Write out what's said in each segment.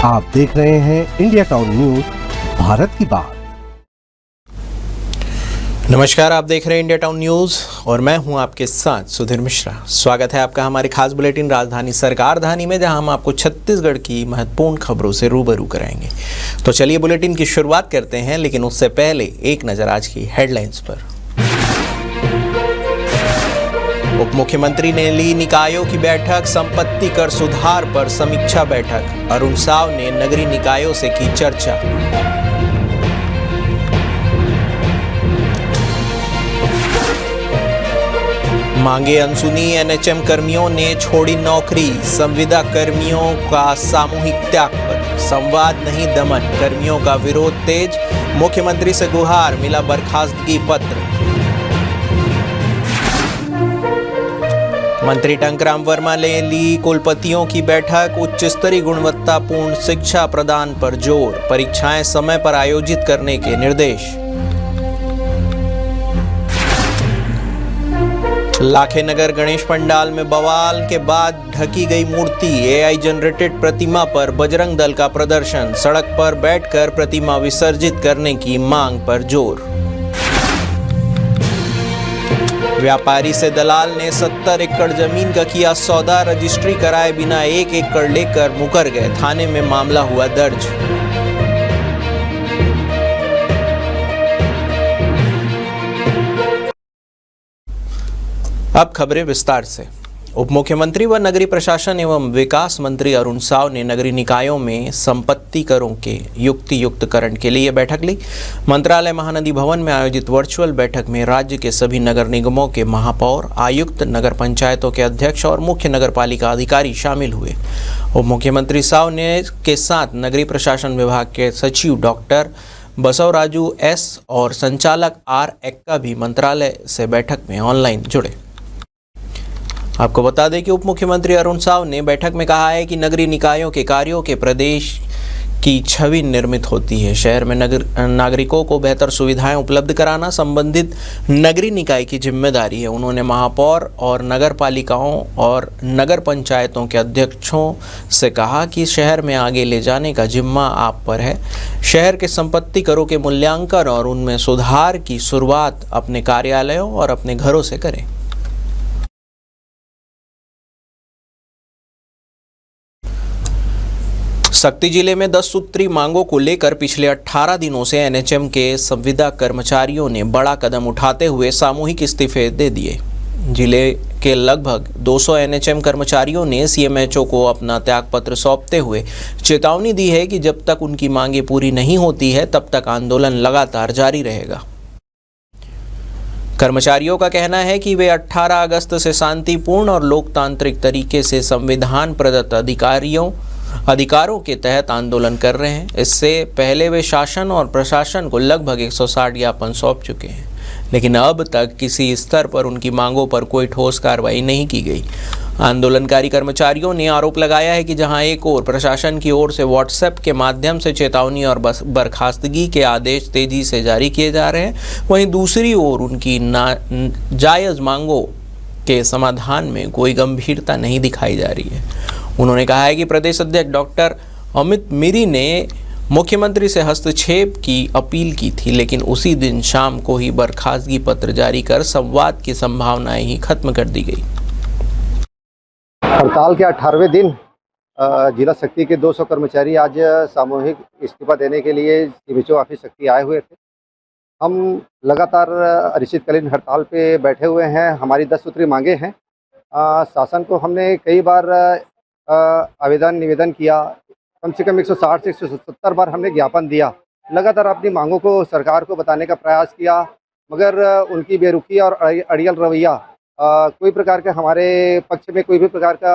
आप देख रहे हैं इंडिया टाउन न्यूज, भारत की बात। नमस्कार, आप देख रहे हैं इंडिया टाउन न्यूज़ और मैं हूं आपके साथ सुधीर मिश्रा। स्वागत है आपका हमारे खास बुलेटिन राजधानी सरकारधानी में, जहां हम आपको छत्तीसगढ़ की महत्वपूर्ण खबरों से रूबरू कराएंगे। तो चलिए बुलेटिन की शुरुआत करते हैं, लेकिन उससे पहले एक नज़र आज की हेडलाइंस पर। उप मुख्यमंत्री ने ली निकायों की बैठक, संपत्ति कर सुधार पर समीक्षा बैठक। अरुण साव ने नगरीय निकायों से की चर्चा। मांगे अनसुनी, एनएचएम कर्मियों ने छोड़ी नौकरी। संविदा कर्मियों का सामूहिक त्यागपत्र। संवाद नहीं दमन, कर्मियों का विरोध तेज। मुख्यमंत्री से गुहार, मिला बर्खास्तगी पत्र। मंत्री टंकराम वर्मा ने ली कुलपतियों की बैठक, उच्च स्तरीय गुणवत्तापूर्ण शिक्षा प्रदान पर जोर। परीक्षाएं समय पर आयोजित करने के निर्देश। लाखेनगर गणेश पंडाल में बवाल के बाद ढकी गई मूर्ति। एआई जनरेटेड प्रतिमा पर बजरंग दल का प्रदर्शन। सड़क पर बैठकर प्रतिमा विसर्जित करने की मांग पर जोर। व्यापारी से दलाल ने 70 एकड़ जमीन का किया सौदा, रजिस्ट्री कराए बिना 1 एकड़ लेकर मुकर गए। थाने में मामला हुआ दर्ज। अब खबरें विस्तार से। उप मुख्यमंत्री व नगरीय प्रशासन एवं विकास मंत्री अरुण साव ने नगरीय निकायों में संपत्ति करों के युक्तियुक्तकरण के लिए बैठक ली। मंत्रालय महानदी भवन में आयोजित वर्चुअल बैठक में राज्य के सभी नगर निगमों के महापौर, आयुक्त, नगर पंचायतों के अध्यक्ष और मुख्य नगर पालिका अधिकारी शामिल हुए। उप मुख्यमंत्री साव ने के साथ नगरीय प्रशासन विभाग के सचिव डॉक्टर बसवराजू एस और संचालक आर एक्का भी मंत्रालय से बैठक में ऑनलाइन जुड़े। आपको बता दें कि उप मुख्यमंत्री अरुण साव ने बैठक में कहा है कि नगरीय निकायों के कार्यों के प्रदेश की छवि निर्मित होती है। शहर में नागरिकों को बेहतर सुविधाएं उपलब्ध कराना संबंधित नगरीय निकाय की जिम्मेदारी है। उन्होंने महापौर और नगर पालिकाओं और नगर पंचायतों के अध्यक्षों से कहा कि शहर में आगे ले जाने का जिम्मा आप पर है। शहर के संपत्ति करों के मूल्यांकन और उनमें सुधार की शुरुआत अपने कार्यालयों और अपने घरों से करें। शक्ति जिले में 10 सूत्री मांगों को लेकर पिछले 18 दिनों से एनएचएम के संविदा कर्मचारियों ने बड़ा कदम उठाते हुए सामूहिक इस्तीफे दे दिए। जिले के लगभग 200 एनएचएम कर्मचारियों ने सीएमएचओ को अपना त्यागपत्र सौंपते हुए चेतावनी दी है कि जब तक उनकी मांगें पूरी नहीं होती है तब तक आंदोलन लगातार जारी रहेगा। कर्मचारियों का कहना है कि वे 18 अगस्त से शांतिपूर्ण और लोकतांत्रिक तरीके से संविधान प्रदत्त अधिकारों के तहत आंदोलन कर रहे हैं। इससे पहले वे शासन और प्रशासन को लगभग 160 ज्ञापन सौंप चुके हैं, लेकिन अब तक किसी स्तर पर उनकी मांगों पर कोई ठोस कार्रवाई नहीं की गई। आंदोलनकारी कर्मचारियों ने आरोप लगाया है कि जहां एक ओर प्रशासन की ओर से व्हाट्सएप के माध्यम से चेतावनी और बर्खास्तगी के आदेश तेजी से जारी किए जा रहे हैं, वहीं दूसरी ओर उनकी नाजायज मांगों के समाधान में कोई गंभीरता नहीं दिखाई जा रही है। उन्होंने कहा है कि प्रदेश अध्यक्ष डॉक्टर अमित मिरी ने मुख्यमंत्री से हस्तक्षेप की अपील की थी, लेकिन उसी दिन शाम को ही बर्खास्तगी पत्र जारी कर संवाद की संभावनाएं ही खत्म कर दी गई। हड़ताल के 18वें दिन जिला शक्ति के 200 कर्मचारी आज सामूहिक इस्तीफा देने के लिए सीएमएचओ ऑफिस शक्ति आए हुए थे। हम लगातार अनिश्चितकालीन हड़ताल पे बैठे हुए हैं। हमारी 10 सूत्री मांगे हैं। शासन को हमने कई बार आवेदन निवेदन किया, कम से कम 160 से 170 बार हमने ज्ञापन दिया। लगातार अपनी मांगों को सरकार को बताने का प्रयास किया, मगर उनकी बेरुखी और अड़ियल रवैया कोई प्रकार का हमारे पक्ष में कोई भी प्रकार का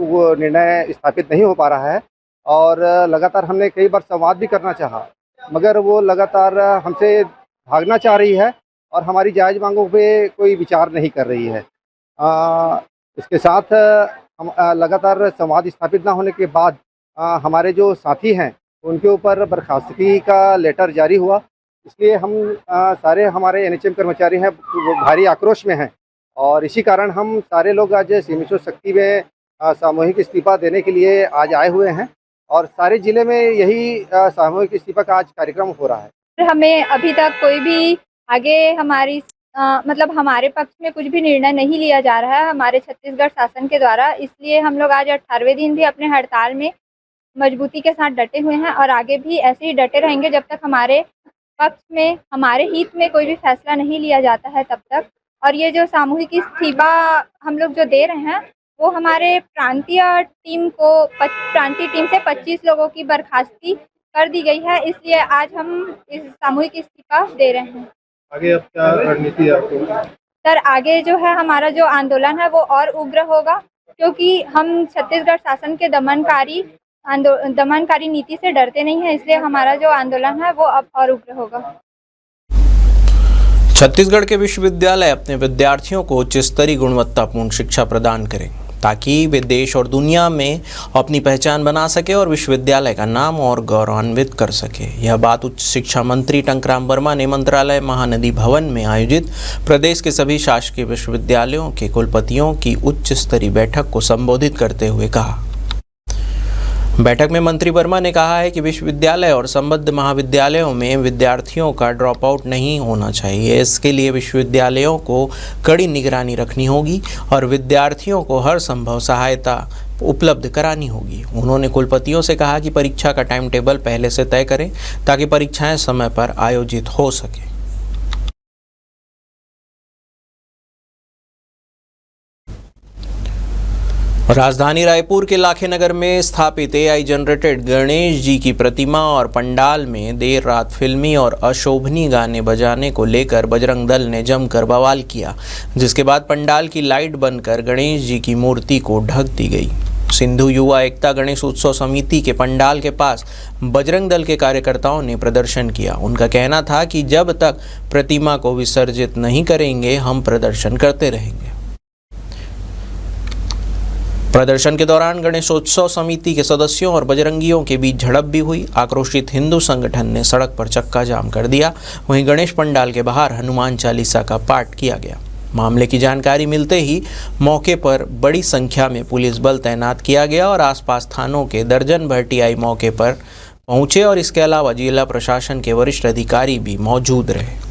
वो निर्णय स्थापित नहीं हो पा रहा है। और लगातार हमने कई बार संवाद भी करना चाहा, मगर वो लगातार हमसे भागना चाह रही है और हमारी जायज़ मांगों पे कोई विचार नहीं कर रही है। इसके साथ हम लगातार संवाद स्थापित ना होने के बाद हमारे जो साथी हैं उनके ऊपर बर्खास्तगी का लेटर जारी हुआ। इसलिए हम सारे हमारे एनएचएम कर्मचारी हैं वो भारी आक्रोश में हैं और इसी कारण हम सारे लोग आज सीएमएचओ शक्ति में सामूहिक इस्तीफा देने के लिए आज आए हुए हैं और सारे ज़िले में यही सामूहिक इस्तीफा का आज कार्यक्रम हो रहा है। हमें अभी तक कोई भी आगे हमारी मतलब हमारे पक्ष में कुछ भी निर्णय नहीं लिया जा रहा है हमारे छत्तीसगढ़ शासन के द्वारा, इसलिए हम लोग आज 18वें दिन भी अपने हड़ताल में मजबूती के साथ डटे हुए हैं और आगे भी ऐसे ही डटे रहेंगे जब तक हमारे पक्ष में हमारे हित में कोई भी फैसला नहीं लिया जाता है तब तक। और ये जो सामूहिक इस्तीफा हम लोग जो दे रहे हैं वो हमारे प्रांतीय टीम से 25 लोगों की बर्खास्ती कर दी गई है, इसलिए आज हम इस सामूहिक इस्तीफा दे रहे हैं। आगे अब क्या रणनीति है आपको? सर आगे जो है हमारा जो आंदोलन है वो और उग्र होगा, क्योंकि हम छत्तीसगढ़ शासन के दमनकारी नीति से डरते नहीं है, इसलिए हमारा जो आंदोलन है वो अब और उग्र होगा। छत्तीसगढ़ के विश्वविद्यालय अपने विद्यार्थियों को उच्च स्तरीय गुणवत्तापूर्ण शिक्षा प्रदान करें ताकि वे देश और दुनिया में अपनी पहचान बना सके और विश्वविद्यालय का नाम और गौरवान्वित कर सके। यह बात उच्च शिक्षा मंत्री टंकराम वर्मा ने मंत्रालय महानदी भवन में आयोजित प्रदेश के सभी शासकीय विश्वविद्यालयों के कुलपतियों की उच्च स्तरीय बैठक को संबोधित करते हुए कहा। बैठक में मंत्री वर्मा ने कहा है कि विश्वविद्यालय और संबद्ध महाविद्यालयों में विद्यार्थियों का ड्रॉप आउट नहीं होना चाहिए। इसके लिए विश्वविद्यालयों को कड़ी निगरानी रखनी होगी और विद्यार्थियों को हर संभव सहायता उपलब्ध करानी होगी। उन्होंने कुलपतियों से कहा कि परीक्षा का टाइम टेबल पहले से तय करें ताकि परीक्षाएं समय पर आयोजित हो सके। राजधानी रायपुर के लाखे नगर में स्थापित एआई जनरेटेड गणेश जी की प्रतिमा और पंडाल में देर रात फिल्मी और अशोभनीय गाने बजाने को लेकर बजरंग दल ने जमकर बवाल किया, जिसके बाद पंडाल की लाइट बनकर गणेश जी की मूर्ति को ढक दी गई। सिंधु युवा एकता गणेश उत्सव समिति के पंडाल के पास बजरंग दल के कार्यकर्ताओं ने प्रदर्शन किया। उनका कहना था कि जब तक प्रतिमा को विसर्जित नहीं करेंगे हम प्रदर्शन करते रहेंगे। प्रदर्शन के दौरान गणेशोत्सव समिति के सदस्यों और बजरंगियों के बीच झड़प भी हुई। आक्रोशित हिंदू संगठन ने सड़क पर चक्का जाम कर दिया। वहीं गणेश पंडाल के बाहर हनुमान चालीसा का पाठ किया गया। मामले की जानकारी मिलते ही मौके पर बड़ी संख्या में पुलिस बल तैनात किया गया और आसपास थानों के दर्जन भर टीआई मौके पर पहुंचे और इसके अलावा जिला प्रशासन के वरिष्ठ अधिकारी भी मौजूद रहे।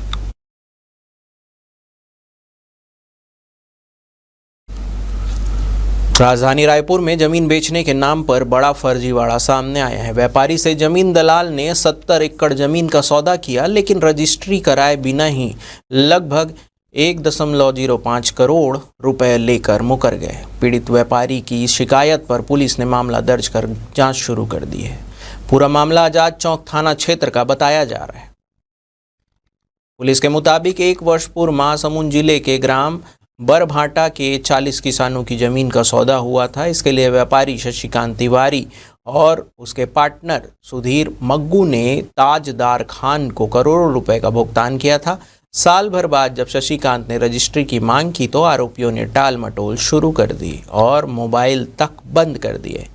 राजधानी रायपुर में जमीन बेचने के नाम पर बड़ा फर्जीवाड़ा सामने आया है। व्यापारी से जमीन दलाल ने 70 एकड़ जमीन का सौदा किया, लेकिन रजिस्ट्री कराए बिना ही लगभग 1.05 करोड़ रुपए लेकर मुकर गए। पीड़ित व्यापारी की शिकायत पर पुलिस ने मामला दर्ज कर जांच शुरू कर दी है। पूरा मामला आजाद चौक थाना क्षेत्र का बताया जा रहा है। पुलिस के मुताबिक 1 वर्ष पूर्व महासमुंद जिले के ग्राम बरभाटा के 40 किसानों की जमीन का सौदा हुआ था। इसके लिए व्यापारी शशिकांत तिवारी और उसके पार्टनर सुधीर मग्गू ने ताजदार खान को करोड़ों रुपए का भुगतान किया था। साल भर बाद जब शशिकांत ने रजिस्ट्री की मांग की तो आरोपियों ने टाल मटोल शुरू कर दी और मोबाइल तक बंद कर दिए।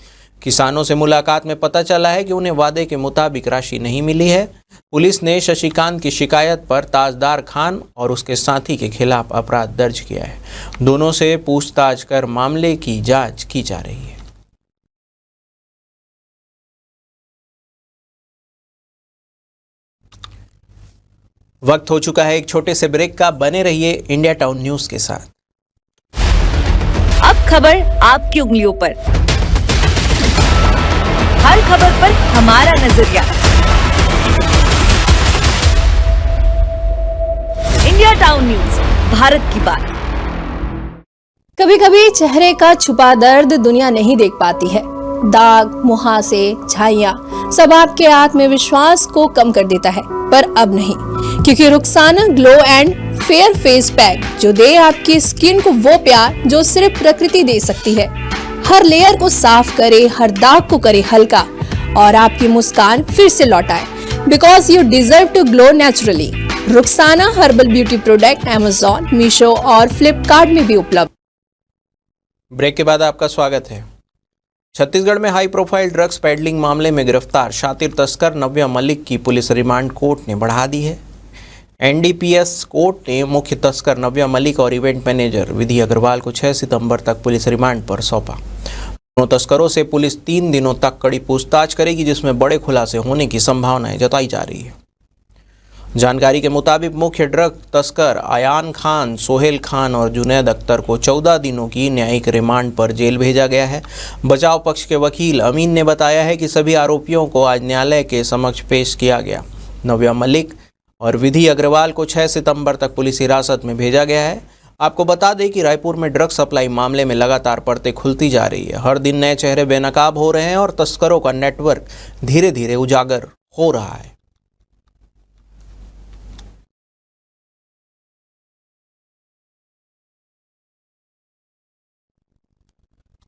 किसानों से मुलाकात में पता चला है कि उन्हें वादे के मुताबिक राशि नहीं मिली है। पुलिस ने शशिकांत की शिकायत पर ताजदार खान और उसके साथी के खिलाफ अपराध दर्ज किया है। दोनों से पूछताछ कर मामले की जांच की जा रही है। वक्त हो चुका है एक छोटे से ब्रेक का। बने रहिए इंडिया टाउन न्यूज के साथ। अब खबर आपकी उंगलियों पर, हर खबर पर हमारा नजरिया। इंडिया टाउन न्यूज, भारत की बात। कभी कभी चेहरे का छुपा दर्द दुनिया नहीं देख पाती है। दाग, मुहासे, झाइयां सब आपके आत्मविश्वास को कम कर देता है, पर अब नहीं, क्योंकि Rukhsana glow and fair face pack जो दे आपकी स्किन को वो प्यार जो सिर्फ प्रकृति दे सकती है। हर लेयर को साफ करे, हर दाग को करे हल्का और आपकी मुस्कान फिर से लौटाए। Because you deserve to glow naturally. Rukhsana herbal beauty product Amazon, Meesho और फ्लिपकार्ट में भी उपलब्ध। ब्रेक के बाद आपका स्वागत है। छत्तीसगढ़ में हाई प्रोफाइल ड्रग्स पेडलिंग मामले में गिरफ्तार शातिर तस्कर नव्या मलिक की पुलिस रिमांड कोर्ट ने बढ़ा दी है। एनडीपीएस कोर्ट ने मुख्य तस्कर नव्या मलिक और इवेंट मैनेजर विधि अग्रवाल को 6 सितंबर तक पुलिस रिमांड पर सौंपा। दोनों तस्करों से पुलिस 3 दिनों तक कड़ी पूछताछ करेगी, जिसमें बड़े खुलासे होने की संभावनाएं जताई जा रही है। जानकारी के मुताबिक मुख्य ड्रग तस्कर आयान खान, सोहेल खान और जुनैद अख्तर को 14 दिनों की न्यायिक रिमांड पर जेल भेजा गया है। बचाव पक्ष के वकील अमीन ने बताया है कि सभी आरोपियों को आज न्यायालय के समक्ष पेश किया गया। नव्या मलिक और विधि अग्रवाल को 6 सितंबर तक पुलिस हिरासत में भेजा गया है। आपको बता दें कि रायपुर में ड्रग सप्लाई मामले में लगातार परतें खुलती जा रही है। हर दिन नए चेहरे बेनकाब हो रहे हैं और तस्करों का नेटवर्क धीरे धीरे उजागर हो रहा है।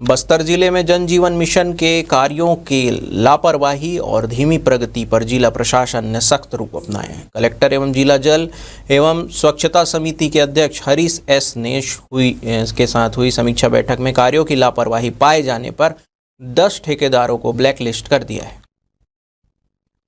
बस्तर जिले में जन जीवन मिशन के कार्यों के लापरवाही और धीमी प्रगति पर जिला प्रशासन ने सख्त रूप अपनाए हैं। कलेक्टर एवं जिला जल एवं स्वच्छता समिति के अध्यक्ष हरीश एस ने के साथ हुई समीक्षा बैठक में कार्यों की लापरवाही पाए जाने पर 10 ठेकेदारों को ब्लैकलिस्ट कर दिया है।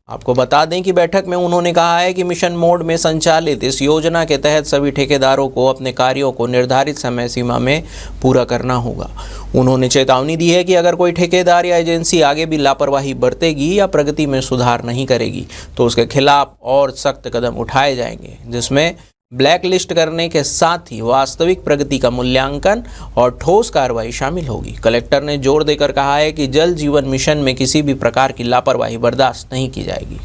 आपको बता दें कि बैठक में उन्होंने कहा है कि मिशन मोड में संचालित इस योजना के तहत सभी ठेकेदारों को अपने कार्यों को निर्धारित समय सीमा में पूरा करना होगा। उन्होंने चेतावनी दी है कि अगर कोई ठेकेदार या एजेंसी आगे भी लापरवाही बरतेगी या प्रगति में सुधार नहीं करेगी तो उसके खिलाफ और सख्त कदम उठाए जाएंगे, जिसमें ब्लैक लिस्ट करने के साथ ही वास्तविक प्रगति का मूल्यांकन और ठोस कार्रवाई शामिल होगी। कलेक्टर ने जोर देकर कहा है कि जल जीवन मिशन में किसी भी प्रकार की लापरवाही बर्दाश्त नहीं की जाएगी।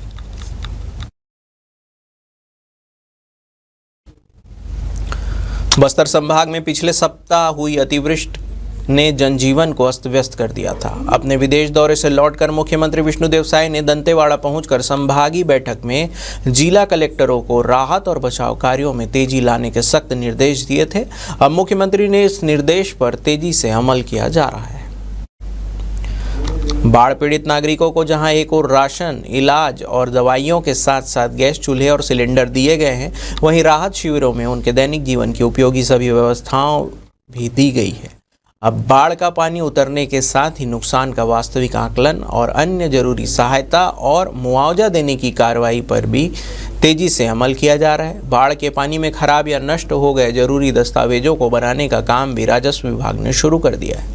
बस्तर संभाग में पिछले सप्ताह हुई अतिवृष्टि ने जनजीवन को अस्त व्यस्त कर दिया था। अपने विदेश दौरे से लौटकर मुख्यमंत्री विष्णुदेव साय ने दंतेवाड़ा पहुंचकर संभागीय बैठक में जिला कलेक्टरों को राहत और बचाव कार्यों में तेजी लाने के सख्त निर्देश दिए थे। अब मुख्यमंत्री ने इस निर्देश पर तेजी से अमल किया जा रहा है। बाढ़ पीड़ित नागरिकों को जहां एक और राशन, इलाज और दवाइयों के साथ साथ गैस चूल्हे और सिलेंडर दिए गए हैं, वहीं राहत शिविरों में उनके दैनिक जीवन की उपयोगी सभी व्यवस्थाओं भी दी गई है। अब बाढ़ का पानी उतरने के साथ ही नुकसान का वास्तविक आकलन और अन्य जरूरी सहायता और मुआवजा देने की कार्रवाई पर भी तेजी से अमल किया जा रहा है। बाढ़ के पानी में खराब या नष्ट हो गए जरूरी दस्तावेजों को बनाने का काम भी राजस्व विभाग ने शुरू कर दिया है।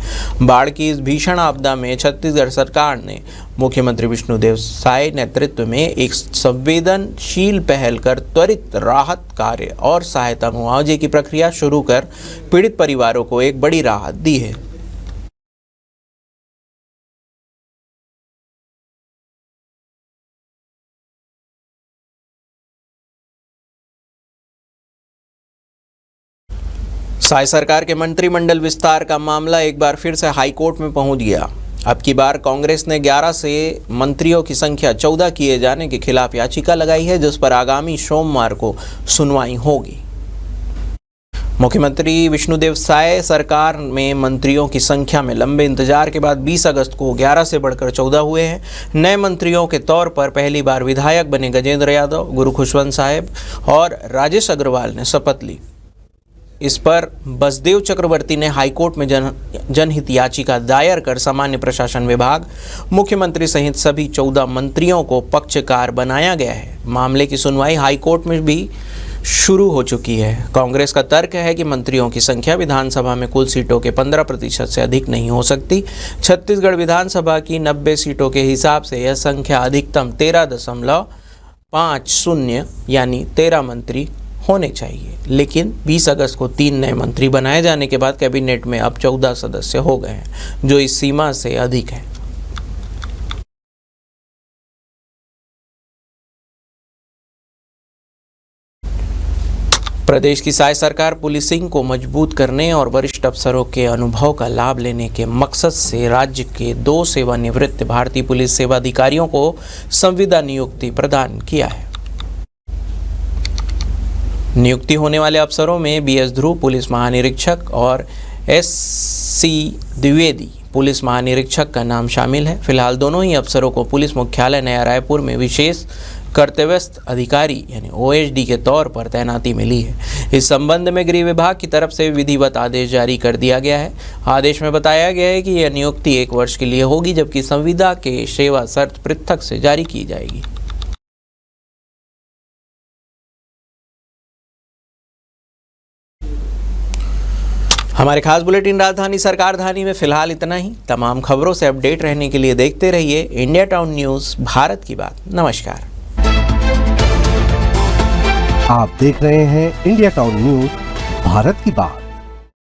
बाढ़ की इस भीषण आपदा में छत्तीसगढ़ सरकार ने मुख्यमंत्री विष्णुदेव साय नेतृत्व में एक संवेदनशील पहल कर त्वरित राहत कार्य और सहायता मुआवजे की प्रक्रिया शुरू कर पीड़ित परिवारों को एक बड़ी राहत दी है। साय सरकार के मंत्रिमंडल विस्तार का मामला एक बार फिर से हाईकोर्ट में पहुंच गया। अब की बार कांग्रेस ने 11 से मंत्रियों की संख्या 14 किए जाने के खिलाफ याचिका लगाई है, जिस पर आगामी सोमवार को सुनवाई होगी। मुख्यमंत्री विष्णुदेव साय सरकार में मंत्रियों की संख्या में लंबे इंतजार के बाद 20 अगस्त को 11 से बढ़कर 14 हुए हैं। नए मंत्रियों के तौर पर पहली बार विधायक बने गजेंद्र यादव, गुरु खुशवंत साहेब और राजेश अग्रवाल ने शपथ ली। इस पर बसदेव चक्रवर्ती ने हाईकोर्ट में जनहित याचिका दायर कर सामान्य प्रशासन विभाग, मुख्यमंत्री सहित सभी 14 मंत्रियों को पक्षकार बनाया गया है। मामले की सुनवाई हाईकोर्ट में भी शुरू हो चुकी है। कांग्रेस का तर्क है कि मंत्रियों की संख्या विधानसभा में कुल सीटों के 15% से अधिक नहीं हो सकती। छत्तीसगढ़ विधानसभा की 90 सीटों के हिसाब से यह संख्या अधिकतम 13.50 यानी 13 मंत्री होने चाहिए, लेकिन 20 अगस्त को 3 नए मंत्री बनाए जाने के बाद कैबिनेट में अब 14 सदस्य हो गए हैं, जो इस सीमा से अधिक है। प्रदेश की साय सरकार पुलिसिंग को मजबूत करने और वरिष्ठ अफसरों के अनुभव का लाभ लेने के मकसद से राज्य के 2 सेवानिवृत्त भारतीय पुलिस सेवा अधिकारियों को संविदा नियुक्ति प्रदान किया है। नियुक्ति होने वाले अफसरों में बीएस ध्रुव पुलिस महानिरीक्षक और एससी द्विवेदी पुलिस महानिरीक्षक का नाम शामिल है। फिलहाल दोनों ही अफसरों को पुलिस मुख्यालय नया रायपुर में विशेष कर्तव्यस्थ अधिकारी यानी ओएसडी के तौर पर तैनाती मिली है। इस संबंध में गृह विभाग की तरफ से विधिवत आदेश जारी कर दिया गया है। आदेश में बताया गया है कि यह नियुक्ति 1 वर्ष के लिए होगी, जबकि संविदा के सेवा शर्त पृथक से जारी की जाएगी। हमारे खास बुलेटिन राजधानी सरकार धानी में फिलहाल इतना ही। तमाम खबरों से अपडेट रहने के लिए देखते रहिए इंडिया टाउन न्यूज़ भारत की बात। नमस्कार। आप देख रहे हैं इंडिया टाउन न्यूज भारत की बात।